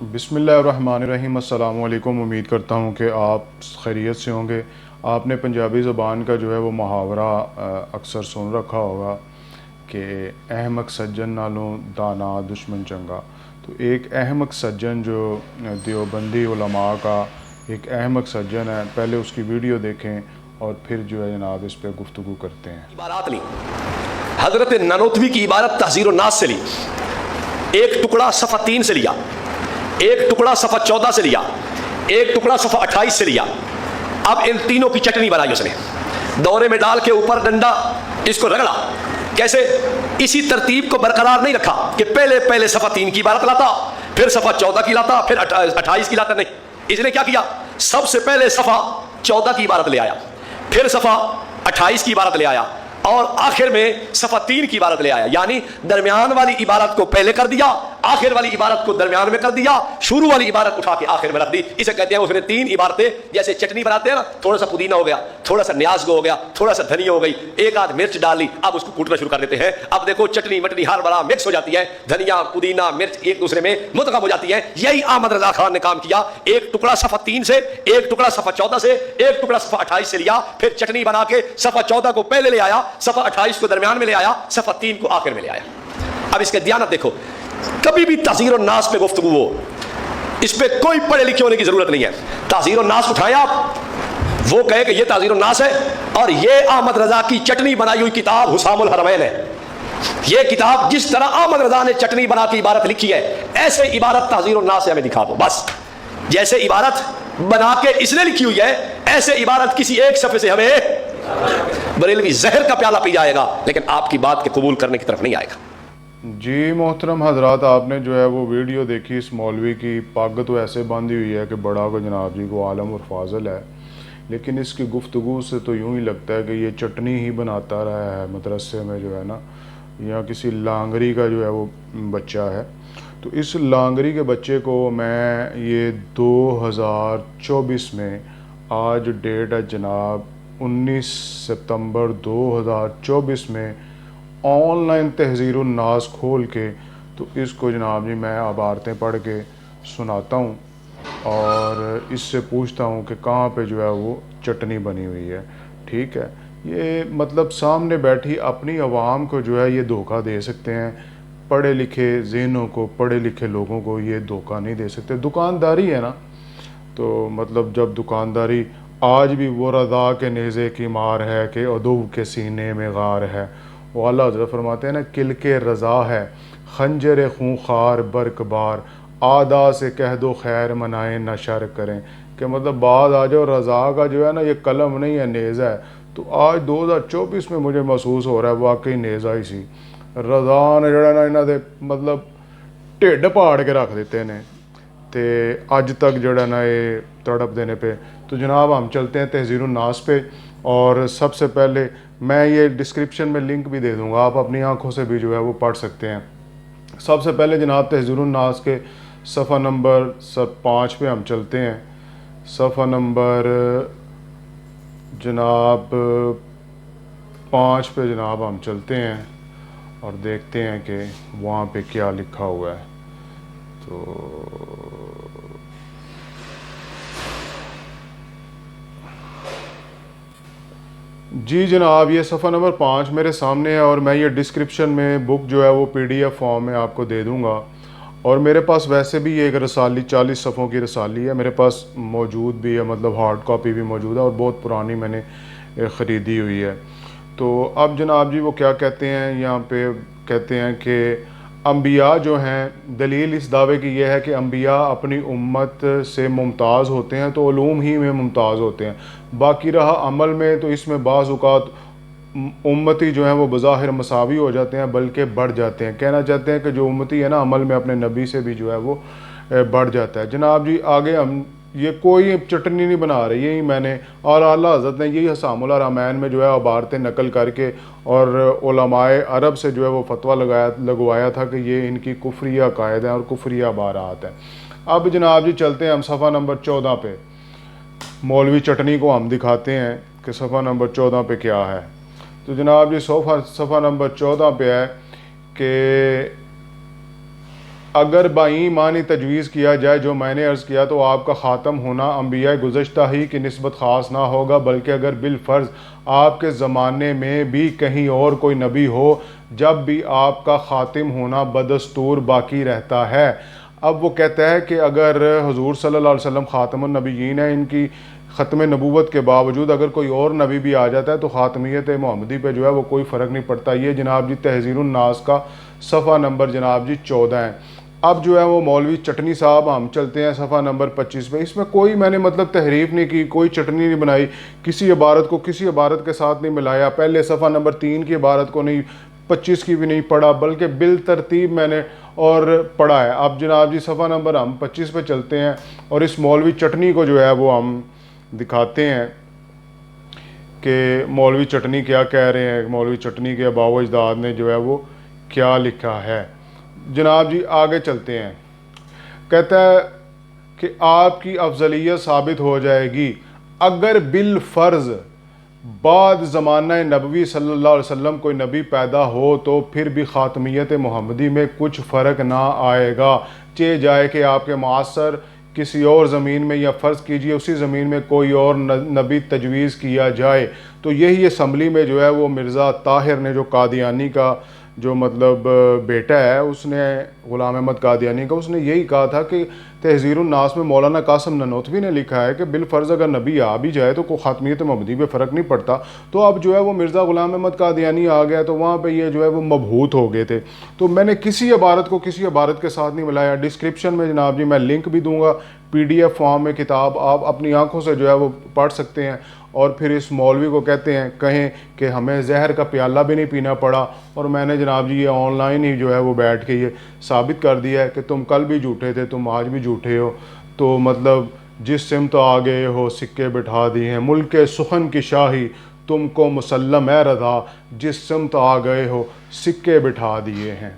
بسم اللہ الرحمن الرحیم۔ السلام علیکم۔ امید کرتا ہوں کہ آپ خیریت سے ہوں گے۔ آپ نے پنجابی زبان کا جو ہے وہ محاورہ اکثر سن رکھا ہوگا کہ احمق سجن نالوں دانا دشمن چنگا۔ تو ایک احمق سجن جو دیوبندی علماء کا ایک احمق سجن ہے، پہلے اس کی ویڈیو دیکھیں اور پھر جو ہے جناب اس پہ گفتگو کرتے ہیں۔ عبارات لی حضرت نانوتوی کی عبارت تحذیر الناس سے لی، ایک ٹکڑا صفحہ 3 سے لیا، ایک ٹکڑا صفحہ 14 سے لیا، ایک ٹکڑا صفحہ 28 سے لیا۔ اب ان تینوں کی چٹنی بنائی اس نے، دورے میں ڈال کے اوپر ڈنڈا اس کو رگڑا۔ کیسے؟ اسی ترتیب کو برقرار نہیں رکھا کہ پہلے صفحہ 3 کی عبارت لاتا، پھر صفحہ 14 کی لاتا، پھر 28 کی لاتا، نہیں۔ اس نے کیا کیا؟ سب سے پہلے صفحہ 14 کی عبارت لے آیا، پھر صفحہ 28 کی عبارت لے آیا، اور آخر میں صفحہ 3 کی عبارت لے آیا۔ یعنی درمیان والی عبارت کو پہلے کر دیا، آخر والی عبارت کو درمیان میں کر دیا، شروع والی عبارت اٹھا کے آخر میں رکھ دی۔ اسے کہتے ہیں اس نے 3 عبارتیں جیسے چٹنی بناتے ہیں نا، تھوڑا سا پودینہ ہو گیا، تھوڑا سا نیاز گو ہو گیا، تھوڑا سا دھنیا ہو گئی، ایک آدھ مرچ ڈال لی، اب اس کو کوٹنا شروع کر دیتے ہیں۔ اب دیکھو چٹنی مٹنی ہر بڑا مکس ہو جاتی ہے، دھنیا پودینہ مرچ ایک دوسرے میں مدغم ہو جاتی ہے۔ یہی احمد رضا خان نے کام کیا، ایک ٹکڑا صفحہ 3 سے، ایک ٹکڑا صفحہ 14 سے، ایک ٹکڑا صفحہ 28 سے لیا، پھر چٹنی بنا کے صفحہ 14 کو پہلے لے آیا، صفحہ 28 کو درمیان میں لے آیا، صفحہ 3 کو آخر میں لے آیا۔ اب اس کے دیانت دیکھو، کبھی بھی تحذیر الناس پہ گفتگو ہو، اس پہ کوئی پڑھے لکھے ہونے کی ضرورت نہیں ہے۔ تحذیر الناس اٹھائیں آپ، وہ کہے کہ یہ تحذیر الناس ہے اور یہ احمد رضا کی چٹنی بنائی ہوئی کتاب حسام الحرمین ہے۔ یہ کتاب جس طرح احمد رضا نے چٹنی بنا کے عبارت لکھی ہے، ایسے عبارت تحذیر الناس سے ہمیں دکھا دو بس۔ جیسے عبارت بنا کے اس نے لکھی ہوئی ہے، ایسے عبارت کسی ایک صفحے سے ہمیں بریلوی زہر کا پیالہ پی جائے گا لیکن آپ کی بات کے قبول کرنے کی طرف نہیں آئے گا۔ جی محترم حضرات، آپ نے جو ہے وہ ویڈیو دیکھی، اس مولوی کی پگ تو ایسے باندھی ہوئی ہے کہ بڑا کو جناب جی کو عالم اور فاضل ہے، لیکن اس کی گفتگو سے تو یوں ہی لگتا ہے کہ یہ چٹنی ہی بناتا رہا ہے مدرسے میں جو ہے نا، یا کسی لانگری کا جو ہے وہ بچہ ہے۔ تو اس لانگری کے بچے کو میں یہ 2024 میں، آج ڈیٹ ہے جناب 19 ستمبر 2024 میں، آن لائن تحذیر الناس کھول کے تو اس کو جناب جی میں عبارتیں پڑھ کے سناتا ہوں اور اس سے پوچھتا ہوں کہ کہاں پہ جو ہے وہ چٹنی بنی ہوئی ہے۔ ٹھیک ہے، یہ مطلب سامنے بیٹھی اپنی عوام کو جو ہے یہ دھوکہ دے سکتے ہیں، پڑھے لکھے ذہنوں کو، پڑھے لکھے لوگوں کو یہ دھوکہ نہیں دے سکتے۔ دکانداری ہے نا، تو مطلب جب دکانداری، آج بھی وہ رضا کے نیزے کی مار ہے کہ عدو کے سینے میں غار ہے۔ وہ اعلیٰ حضرت فرماتے ہیں نا، کل کے رضا ہے خنجر خونخوار برق بار، آدھا سے کہہ دو خیر منائیں نہ شر کریں، کہ مطلب بعد آ جاؤ، رضا کا جو ہے نا یہ قلم نہیں ہے، نیزہ ہے۔ تو آج 2024 میں مجھے محسوس ہو رہا ہے واقعی نیزہ ہی سی، رضا نے جڑا نا انہاں دے مطلب ٹھڈ پاڑ کے رکھ دیتے نے تے اج تک جڑا نا یہ تڑپ دینے پہ۔ تو جناب ہم چلتے ہیں تحذیر الناس پہ، اور سب سے پہلے میں یہ ڈسکرپشن میں لنک بھی دے دوں گا، آپ اپنی آنکھوں سے بھی جو ہے وہ پڑھ سکتے ہیں۔ سب سے پہلے جناب تحذیر الناس کے صفحہ نمبر 5 پہ ہم چلتے ہیں۔ صفحہ نمبر جناب 5 پہ جناب ہم چلتے ہیں اور دیکھتے ہیں کہ وہاں پہ کیا لکھا ہوا ہے۔ تو جی جناب، یہ صفحہ نمبر 5 میرے سامنے ہے اور میں یہ ڈسکرپشن میں بک جو ہے وہ PDF فارم میں آپ کو دے دوں گا، اور میرے پاس ویسے بھی ایک رسالی 40 صفحوں کی رسالی ہے میرے پاس موجود بھی ہے، مطلب ہارڈ کاپی بھی موجود ہے اور بہت پرانی میں نے خریدی ہوئی ہے۔ تو اب جناب جی وہ کیا کہتے ہیں یہاں پہ، کہتے ہیں کہ انبیاء جو ہیں، دلیل اس دعوے کی یہ ہے کہ انبیاء اپنی امت سے ممتاز ہوتے ہیں تو علوم ہی میں ممتاز ہوتے ہیں، باقی رہا عمل میں تو اس میں بعض اوقات امتی جو ہیں وہ بظاہر مساوی ہو جاتے ہیں بلکہ بڑھ جاتے ہیں۔ کہنا چاہتے ہیں کہ جو امتی ہے نا عمل میں اپنے نبی سے بھی جو ہے وہ بڑھ جاتا ہے۔ جناب جی آگے ہم یہ کوئی چٹنی نہیں بنا رہی، یہی میں نے اور اعلیٰ حضرت نے یہی حسام الحرمین میں جو ہے عبارتیں نقل کر کے اور علماء عرب سے جو ہے وہ فتویٰ لگوایا تھا کہ یہ ان کی کفری عقائد ہیں اور کفری عبارات ہیں۔ اب جناب جی چلتے ہیں ہم صفحہ نمبر 14 پہ، مولوی چٹنی کو ہم دکھاتے ہیں کہ صفحہ نمبر 14 پہ کیا ہے۔ تو جناب جی صفحہ نمبر 14 پہ ہے کہ اگر بائیمانی تجویز کیا جائے جو میں نے عرض کیا تو آپ کا خاتم ہونا انبیاء گزشتہ ہی کی نسبت خاص نہ ہوگا، بلکہ اگر بالفرض آپ کے زمانے میں بھی کہیں اور کوئی نبی ہو جب بھی آپ کا خاتم ہونا بدستور باقی رہتا ہے۔ اب وہ کہتا ہے کہ اگر حضور صلی اللہ علیہ وسلم خاتم النبیین ہیں، ان کی ختم نبوت کے باوجود اگر کوئی اور نبی بھی آ جاتا ہے تو خاتمیت محمدی پہ جو ہے وہ کوئی فرق نہیں پڑتا۔ یہ جناب جی تحذیر الناس کا صفحہ نمبر جناب جی 14 ہے۔ اب جو ہے وہ مولوی چٹنی صاحب ہم چلتے ہیں صفحہ نمبر 25 پہ۔ اس میں کوئی میں نے مطلب تحریف نہیں کی، کوئی چٹنی نہیں بنائی، کسی عبارت کو کسی عبارت کے ساتھ نہیں ملایا، پہلے صفحہ نمبر 3 کی عبارت کو نہیں، 25 کی بھی نہیں پڑھا، بلکہ بالترتیب میں نے اور پڑھا ہے۔ اب جناب جی صفحہ نمبر ہم 25 پہ چلتے ہیں اور اس مولوی چٹنی کو جو ہے وہ ہم دکھاتے ہیں کہ مولوی چٹنی کیا کہہ رہے ہیں، مولوی چٹنی کے آباء و اجداد نے جو ہے وہ کیا لکھا ہے۔ جناب جی آگے چلتے ہیں، کہتا ہے کہ آپ کی افضلیت ثابت ہو جائے گی اگر بالفرض بعد زمانہ نبوی صلی اللہ علیہ وسلم کوئی نبی پیدا ہو تو پھر بھی خاتمیت محمدی میں کچھ فرق نہ آئے گا، چہ جائے کہ آپ کے معاصر کسی اور زمین میں یا فرض کیجئے اسی زمین میں کوئی اور نبی تجویز کیا جائے۔ تو یہی اسمبلی میں جو ہے وہ مرزا طاہر نے، جو قادیانی کا جو مطلب بیٹا ہے، اس نے غلام احمد قادیانی کا، اس نے یہی کہا تھا کہ تحذیر الناس میں مولانا قاسم نانوتوی نے لکھا ہے کہ بالفرض اگر نبی آ بھی جائے تو کوئی خاتمیت محمدی پہ فرق نہیں پڑتا۔ تو اب جو ہے وہ مرزا غلام احمد قادیانی آ گیا تو وہاں پہ یہ جو ہے وہ مبہوت ہو گئے تھے۔ تو میں نے کسی عبارت کو کسی عبارت کے ساتھ نہیں ملایا۔ ڈسکرپشن میں جناب جی میں لنک بھی دوں گا، PDF فارم میں کتاب آپ اپنی آنکھوں سے جو ہے وہ پڑھ سکتے ہیں۔ اور پھر اس مولوی کو کہیں کہ ہمیں زہر کا پیالہ بھی نہیں پینا پڑا، اور میں نے جناب جی یہ آن لائن ہی جو ہے وہ بیٹھ کے یہ ثابت کر دیا ہے کہ تم کل بھی جھوٹے تھے، تم آج بھی جھوٹے ہو۔ تو مطلب جس سمت آ گئے ہو سکے بٹھا دیے ہیں، ملک سخن کی شاہی تم کو مسلم ہے رضا، جس سمت آ گئے ہو سکے بٹھا دیے ہیں۔